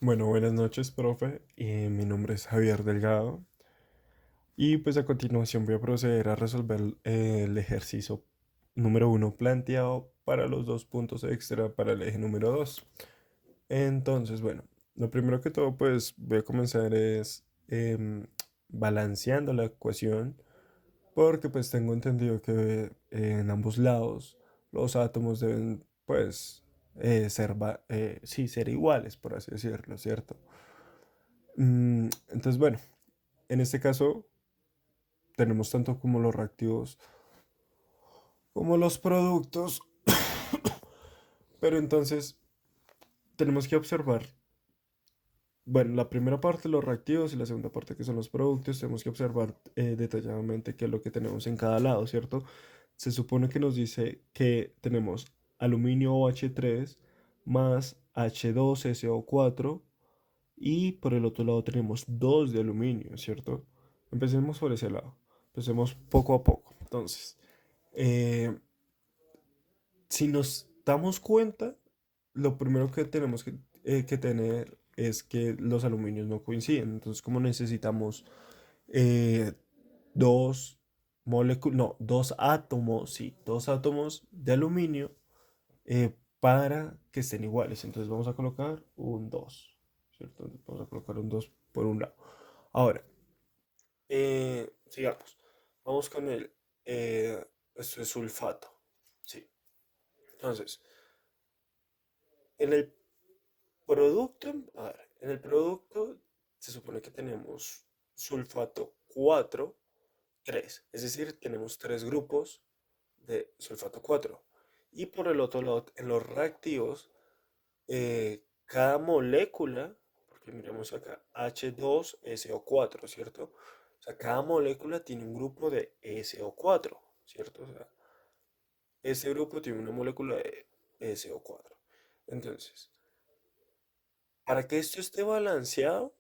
Bueno, buenas noches, profe. Mi nombre es Javier Delgado y pues a continuación voy a proceder a resolver el ejercicio número uno planteado para los dos puntos extra para el eje número 2. Entonces, bueno, lo primero que todo pues voy a comenzar es balanceando la ecuación porque pues tengo entendido que en ambos lados los átomos deben pues sí, ser iguales, por así decirlo, ¿cierto? Entonces, bueno, en este caso tenemos tanto como los reactivos como los productos, pero entonces tenemos que observar, bueno, la primera parte los reactivos y la segunda parte que son los productos, tenemos que observar detalladamente qué es lo que tenemos en cada lado, ¿cierto? Se supone que nos dice que tenemos aluminio OH3 más H2SO4 y por el otro lado tenemos 2 de aluminio, ¿cierto? Empecemos por ese lado. Empecemos poco a poco. Entonces, eh, si nos damos cuenta, lo primero que tenemos que tener es que los aluminios no coinciden. Entonces, como necesitamos eh, dos moléculas, no, dos átomos, sí, dos átomos de aluminio para que estén iguales. Entonces vamos a colocar un 2, ¿cierto? Vamos a colocar un 2 por un lado. Ahora, sigamos. Vamos con esto es sulfato. Sí. Entonces, en el producto, a ver, en el producto se supone que tenemos sulfato 4 3, es decir, tenemos tres grupos de sulfato 4. Y por el otro lado, en los reactivos, cada molécula, porque miremos acá, H2SO4, ¿cierto? O sea, cada molécula tiene un grupo de SO4, ¿cierto? O sea, ese grupo tiene una molécula de SO4. Entonces, para que esto esté balanceado,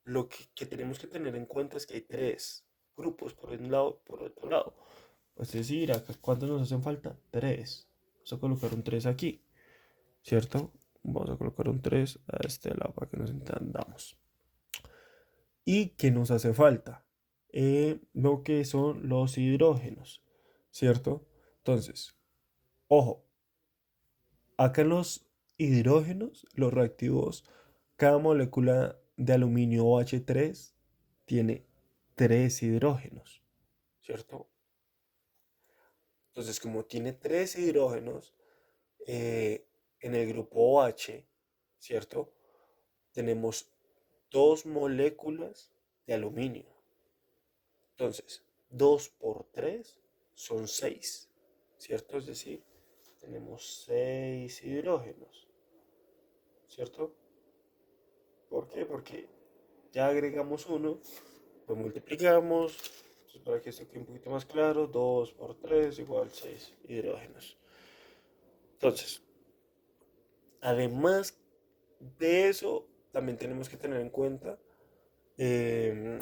lo que tenemos que tener en cuenta es que hay tres grupos, por un lado, por otro lado. Es decir, acá, ¿cuántos nos hacen falta? Tres. Vamos a colocar un 3 aquí, ¿cierto? Vamos a colocar un 3 a este lado para que nos entendamos. ¿Y qué nos hace falta? Lo que son los hidrógenos, ¿cierto? Entonces, ojo, acá en los hidrógenos, los reactivos, cada molécula de aluminio OH3 tiene tres hidrógenos, ¿cierto? Entonces, como tiene tres hidrógenos en el grupo OH, ¿cierto? Tenemos dos moléculas de aluminio. Entonces, 2 por 3 son 6, ¿cierto? Es decir, tenemos 6 hidrógenos, ¿cierto? ¿Por qué? Porque ya agregamos uno, lo multiplicamos, entonces para que esto quede un poquito más claro, 2 por 3 igual 6 hidrógenos. Entonces, además de eso, también tenemos que tener en cuenta em,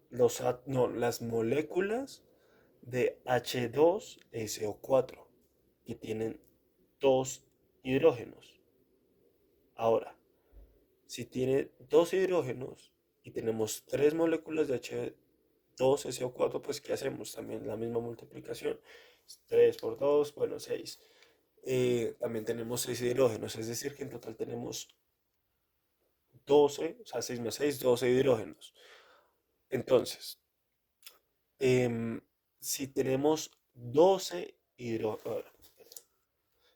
no, las moléculas de H2SO4 que tienen dos hidrógenos. Ahora, si tiene dos hidrógenos y tenemos tres moléculas de H2SO4, pues ¿qué hacemos? También la misma multiplicación. 3 por 2, bueno, 6. También tenemos 6 hidrógenos, es decir, que en total tenemos 12, o sea, 6 más 6, 12 hidrógenos. Entonces, em, si tenemos 12 hidrógenos,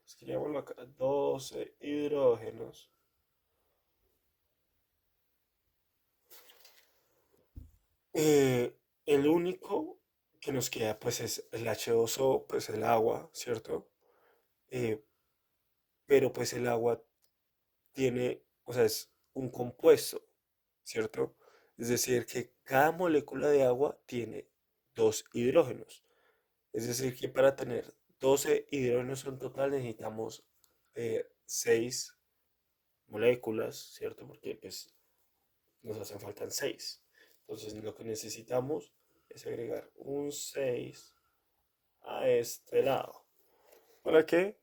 escribámoslo acá, 12 hidrógenos, el único que nos queda pues es el H2O, pues el agua, ¿cierto? Eh, pero pues el agua tiene, o sea, es un compuesto, ¿cierto? Es decir, que cada molécula de agua tiene dos hidrógenos. Es decir, que para tener 12 hidrógenos en total necesitamos 6 moléculas, ¿cierto? Porque pues nos hacen falta 6. Entonces lo que necesitamos es agregar un 6 a este lado. ¿Para qué?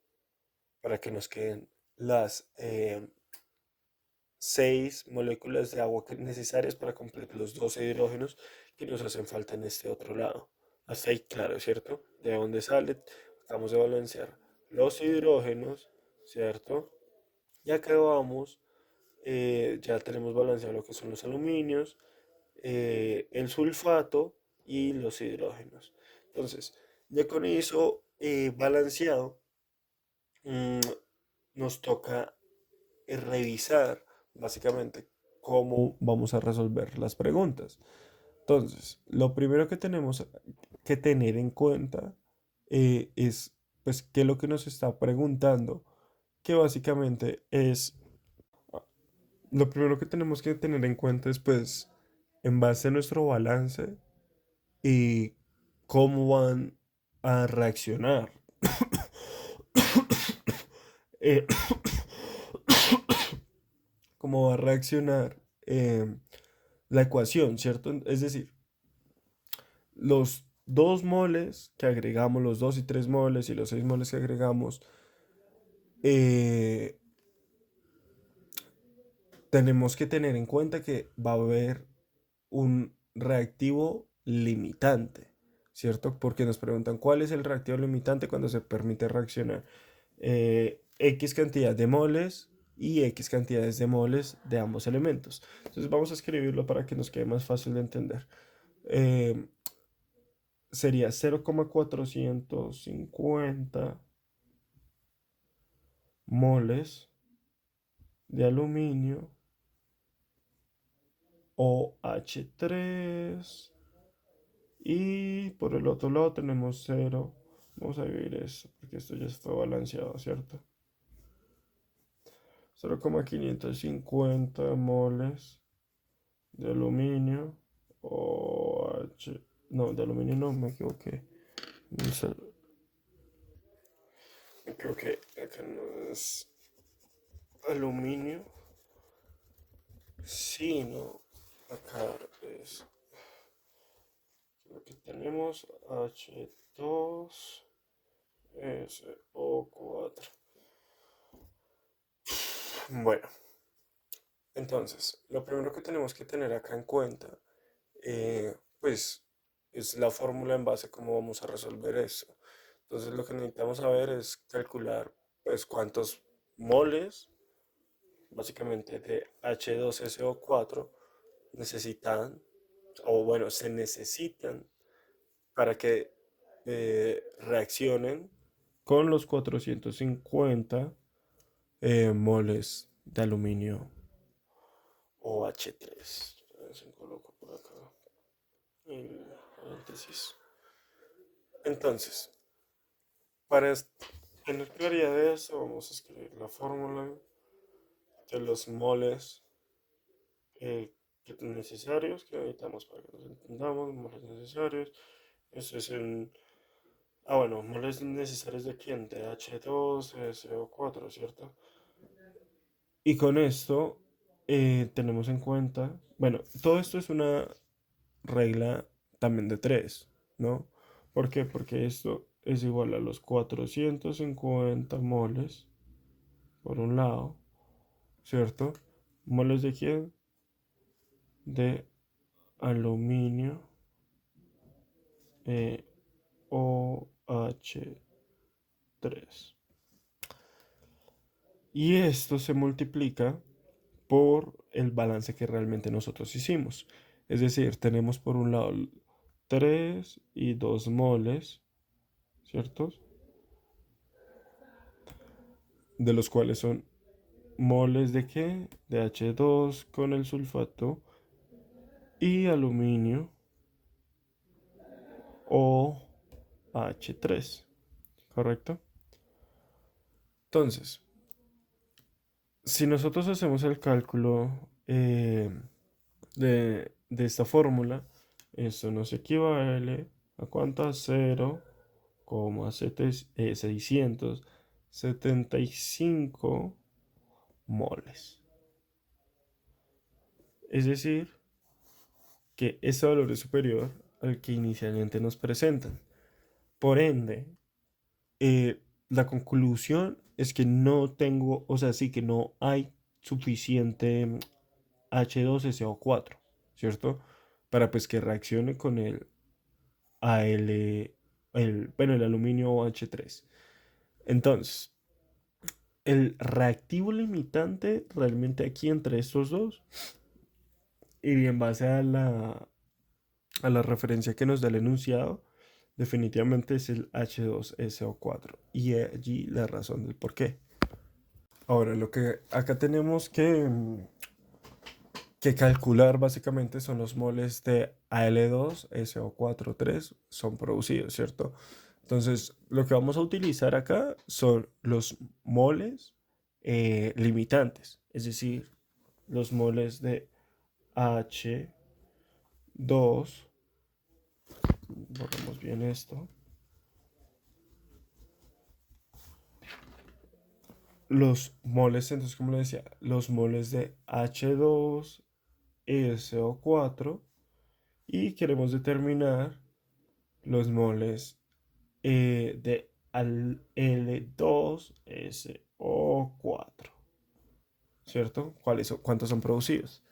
Para que nos queden las, 6 moléculas de agua necesarias para completar los 12 hidrógenos que nos hacen falta en este otro lado. Hasta ahí claro, ¿cierto? ¿De dónde sale? Acabamos de balancear los hidrógenos, ¿cierto? Y acá vamos, ya tenemos balanceado lo que son los aluminios, el sulfato y los hidrógenos. Entonces, ya con eso balanceado, mm, nos toca revisar básicamente cómo vamos a resolver las preguntas. Entonces, lo primero que tenemos que tener en cuenta es, pues, qué es lo que nos está preguntando, que básicamente es, lo primero que tenemos que tener en cuenta es, pues, en base a nuestro balance y cómo van a reaccionar. eh, Cómo va a reaccionar la ecuación, ¿cierto? Es decir, los 2 moles que agregamos, los 2 y 3 moles y los 6 moles que agregamos, eh, tenemos que tener en cuenta que va a haber un reactivo limitante, ¿cierto? Porque nos preguntan cuál es el reactivo limitante cuando se permite reaccionar X cantidad de moles y X cantidades de moles de ambos elementos. Entonces vamos a escribirlo para que nos quede más fácil de entender. Eh, Sería 0,450 moles de aluminio OH3 y por el otro lado tenemos 0. Vamos a dividir esto porque esto ya fue balanceado, ¿cierto? 0,550 moles de aluminio OH. No, de aluminio no, me equivoqué. Me equivoqué. Acá no es aluminio. Sí, no. Acá es lo que tenemos H2SO4. Bueno, entonces, lo primero que tenemos que tener acá en cuenta, pues, es la fórmula en base a cómo vamos a resolver eso. Entonces, lo que necesitamos saber es calcular, pues, cuántos moles, básicamente, de H2SO4 necesitan, o bueno, se necesitan para que reaccionen con los 450 moles de aluminio OH3. Se coloco por acá en paréntesis. Entonces, para tener claridad de eso, vamos a escribir la fórmula de los moles necesarios que necesitamos para que nos entendamos, moles necesarios. Eso es en... Ah, bueno, moles necesarios de quién? De H2SO4, ¿cierto? Y con esto tenemos en cuenta, bueno, todo esto es una regla también de 3, ¿no? ¿Por qué? Porque esto es igual a los 450 moles, por un lado, ¿cierto? ¿Moles de quién? De aluminio OH3. Y esto se multiplica por el balance que realmente nosotros hicimos. Es decir, tenemos por un lado 3 y 2 moles, ¿cierto? De los cuales son moles de qué? De H2 con el sulfato y aluminio o H3, ¿correcto? Entonces, si nosotros hacemos el cálculo de esta fórmula, esto nos equivale a cuánto, a 0,675 moles. Es decir, que este valor es superior al que inicialmente nos presentan. Por ende, la conclusión es que no tengo, o sea, sí que no hay suficiente H2SO4, ¿cierto? Para pues que reaccione con el Al, bueno, el aluminio OH3. Entonces, el reactivo limitante realmente aquí entre estos dos, y en base a la referencia que nos da el enunciado, definitivamente es el H2SO4. Y allí la razón del por qué. Ahora, lo que acá tenemos que calcular básicamente son los moles de Al2SO43 son producidos, ¿cierto? Entonces, lo que vamos a utilizar acá son los moles limitantes, es decir, los moles de H2, borramos bien esto, los moles, entonces, como le decía, los moles de H2SO4 y queremos determinar los moles de al L2SO4, ¿cierto? ¿Cuántos son producidos?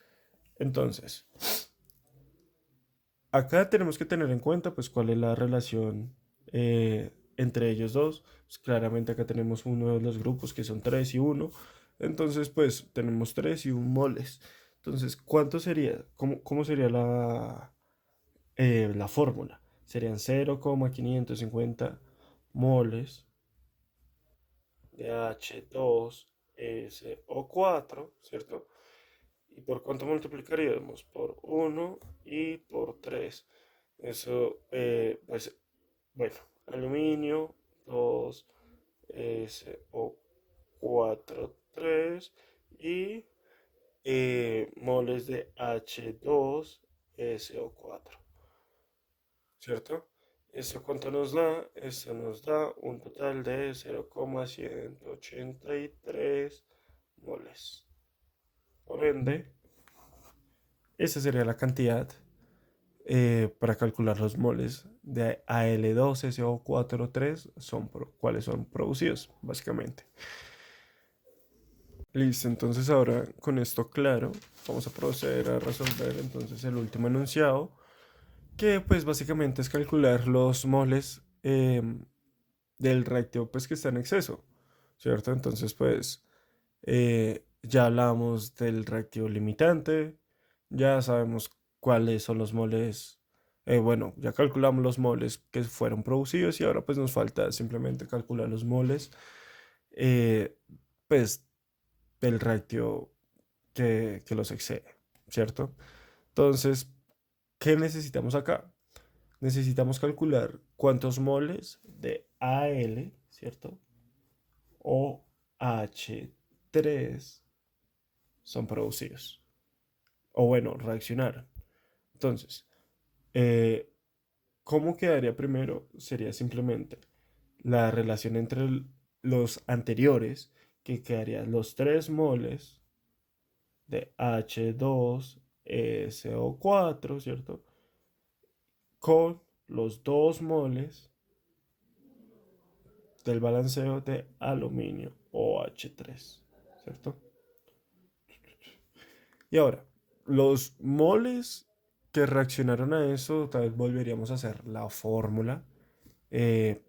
Entonces, acá tenemos que tener en cuenta, pues, cuál es la relación entre ellos dos. Pues, claramente acá tenemos uno de los grupos que son 3 y uno. Entonces, pues, tenemos 3 y 1 moles. Entonces, ¿cuánto sería? ¿Cómo sería la fórmula? Serían 0,550 moles de H2SO4, ¿cierto? ¿Y por cuánto multiplicaríamos? Por uno y por 3. Eso, pues, bueno, aluminio, 2SO4, 3 y moles de H2SO4, ¿cierto? ¿Eso cuánto nos da? Eso nos da un total de 0,183 moles. Por ende, esa sería la cantidad para calcular los moles de Al2SO43 cuáles son producidos, básicamente. Listo, entonces ahora con esto claro, vamos a proceder a resolver entonces el último enunciado, que pues básicamente es calcular los moles del reactivo pues que está en exceso, ¿cierto? Entonces pues ya hablamos del reactivo limitante, ya sabemos cuáles son los moles, bueno, ya calculamos los moles que fueron producidos y ahora pues nos falta simplemente calcular los moles, eh, pues del reactivo que los excede, ¿cierto? Entonces, ¿qué necesitamos acá? Necesitamos calcular cuántos moles de Al, ¿cierto? O H3 son producidos. O bueno, reaccionaron. Entonces, eh, ¿cómo quedaría primero? Sería simplemente la relación entre los anteriores, que quedarían los 3 moles de H2SO4, ¿cierto? Con los 2 moles del balanceo de aluminio OH3, ¿cierto? Y ahora, los moles que reaccionaron a eso, tal vez volveríamos a hacer la fórmula eh,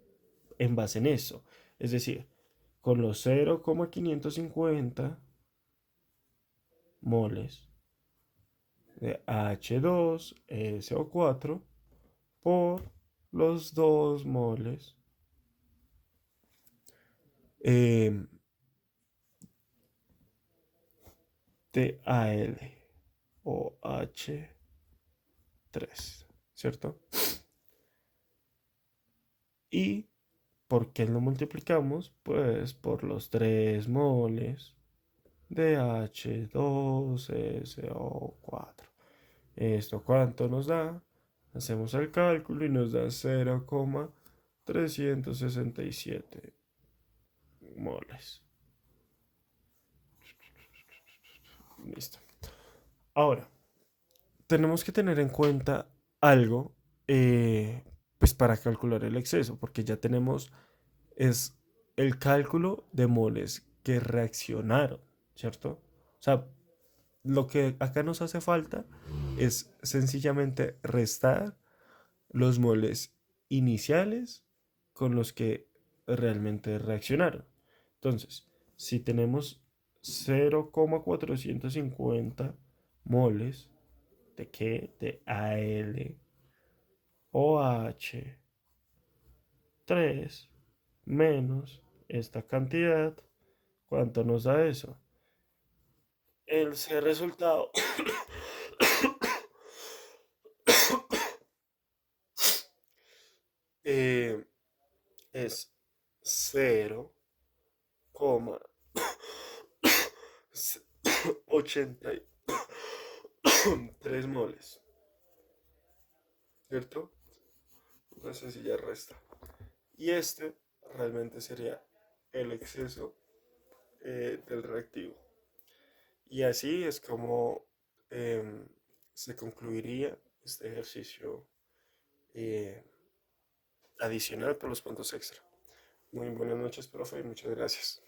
en base en eso. Es decir, con los 0,550 moles de H2SO4 por los 2 moles eh, de AlOH3, ¿cierto? ¿Y por qué lo multiplicamos? Pues por los 3 moles de H2SO4. ¿Esto cuánto nos da? Hacemos el cálculo y nos da 0,367 moles. Listo. Ahora, tenemos que tener en cuenta algo, pues para calcular el exceso, porque ya tenemos es el cálculo de moles que reaccionaron, ¿cierto? O sea, lo que acá nos hace falta es sencillamente restar los moles iniciales con los que realmente reaccionaron. Entonces, si tenemos 0,450 moles de qué? De AlOH 3 menos esta cantidad, ¿cuánto nos da eso? El C resultado eh, es 0,83 moles, ¿cierto? Una sencilla resta. Y este realmente sería el exceso del reactivo. Y así es como em, se concluiría este ejercicio eh, adicional por los puntos extra. Muy buenas noches, profe, y muchas gracias.